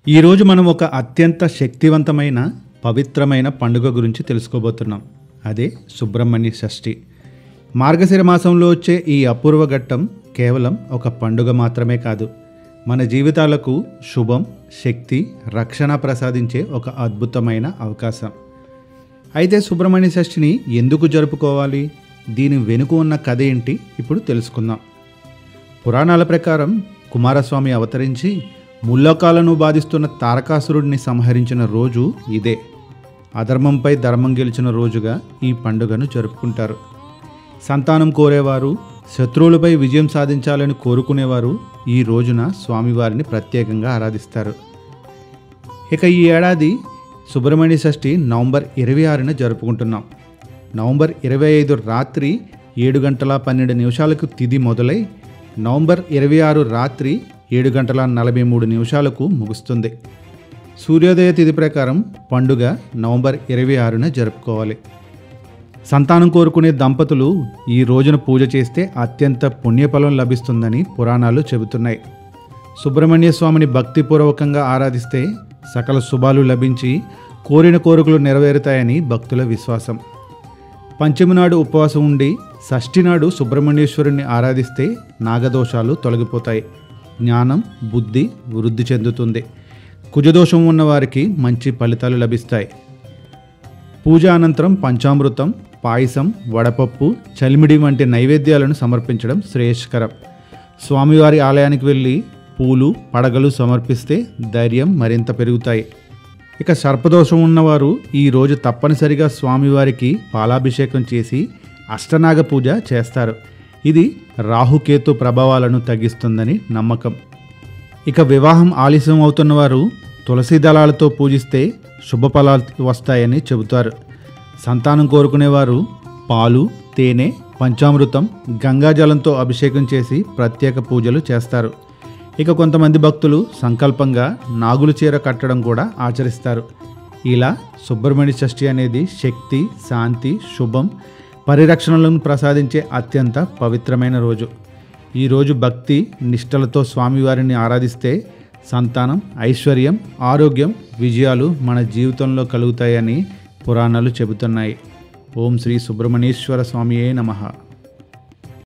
ఈరోజు మనం ఒక అత్యంత శక్తివంతమైన పవిత్రమైన పండుగ గురించి తెలుసుకోబోతున్నాం. అదే సుబ్రహ్మణ్య షష్ఠి. మార్గశిర మాసంలో వచ్చే ఈ అపూర్వ ఘట్టం కేవలం ఒక పండుగ మాత్రమే కాదు, మన జీవితాలకు శుభం, శక్తి, రక్షణ ప్రసాదించే ఒక అద్భుతమైన అవకాశం. అయితే సుబ్రహ్మణ్య షష్ఠిని ఎందుకు జరుపుకోవాలి, దీని వెనుక ఉన్న కథ ఏంటి ఇప్పుడు తెలుసుకుందాం. పురాణాల ప్రకారం కుమారస్వామి అవతరించి ముల్లోకాలను బాధిస్తున్న తారకాసురుడిని సంహరించిన రోజు ఇదే. అధర్మంపై ధర్మం గెలిచిన రోజుగా ఈ పండుగను జరుపుకుంటారు. సంతానం కోరేవారు, శత్రువులపై విజయం సాధించాలని కోరుకునేవారు ఈ రోజున స్వామివారిని ప్రత్యేకంగా ఆరాధిస్తారు. ఇక ఈ ఏడాది సుబ్రహ్మణ్య షష్ఠి నవంబర్ 26న జరుపుకుంటున్నాం. నవంబర్ 25 రాత్రి 7:12 తిథి మొదలై నవంబర్ 26 రాత్రి 7:43 ముగుస్తుంది. సూర్యోదయ తిథి ప్రకారం పండుగ నవంబర్ 26న జరుపుకోవాలి. సంతానం కోరుకునే దంపతులు ఈ రోజున పూజ చేస్తే అత్యంత పుణ్యఫలం లభిస్తుందని పురాణాలు చెబుతున్నాయి. సుబ్రహ్మణ్య స్వామిని భక్తిపూర్వకంగా ఆరాధిస్తే సకల శుభాలు లభించి కోరిన కోరికలు నెరవేరుతాయని భక్తుల విశ్వాసం. పంచమి నాడు ఉపవాసం ఉండి షష్ఠి నాడు సుబ్రహ్మణ్యేశ్వరుని ఆరాధిస్తే నాగదోషాలు తొలగిపోతాయి, జ్ఞానం, బుద్ధి వృద్ధి చెందుతుంది. కుజదోషం ఉన్నవారికి మంచి ఫలితాలు లభిస్తాయి. పూజ అనంతరం పంచామృతం, పాయసం, వడపప్పు, చలిమిడి వంటి నైవేద్యాలను సమర్పించడం శ్రేయస్కరం. స్వామివారి ఆలయానికి వెళ్ళి పూలు, పడగలు సమర్పిస్తే ధైర్యం మరింత పెరుగుతాయి. ఇక సర్పదోషం ఉన్నవారు ఈ రోజు తప్పనిసరిగా స్వామివారికి పాలాభిషేకం చేసి అష్టనాగ పూజ చేస్తారు. ఇది రాహుకేతు ప్రభావాలను తగ్గిస్తుందని నమ్మకం. ఇక వివాహం ఆలస్యం అవుతున్నవారు తులసి దళాలతో పూజిస్తే శుభఫలాలు వస్తాయని చెబుతారు. సంతానం కోరుకునేవారు పాలు, తేనె, పంచామృతం, గంగాజలంతో అభిషేకం చేసి ప్రత్యేక పూజలు చేస్తారు. ఇక కొంతమంది భక్తులు సంకల్పంగా నాగుల చీర కట్టడం కూడా ఆచరిస్తారు. ఇలా సుబ్రహ్మణ్య షష్ఠి అనేది శక్తి, శాంతి, శుభం, పరిరక్షణలను ప్రసాదించే అత్యంత పవిత్రమైన రోజు. ఈరోజు భక్తి నిష్టలతో స్వామివారిని ఆరాధిస్తే సంతానం, ఐశ్వర్యం, ఆరోగ్యం, విజయాలు మన జీవితంలో కలుగుతాయని పురాణాలు చెబుతున్నాయి. ఓం శ్రీ సుబ్రహ్మణ్యేశ్వర స్వామియే నమః.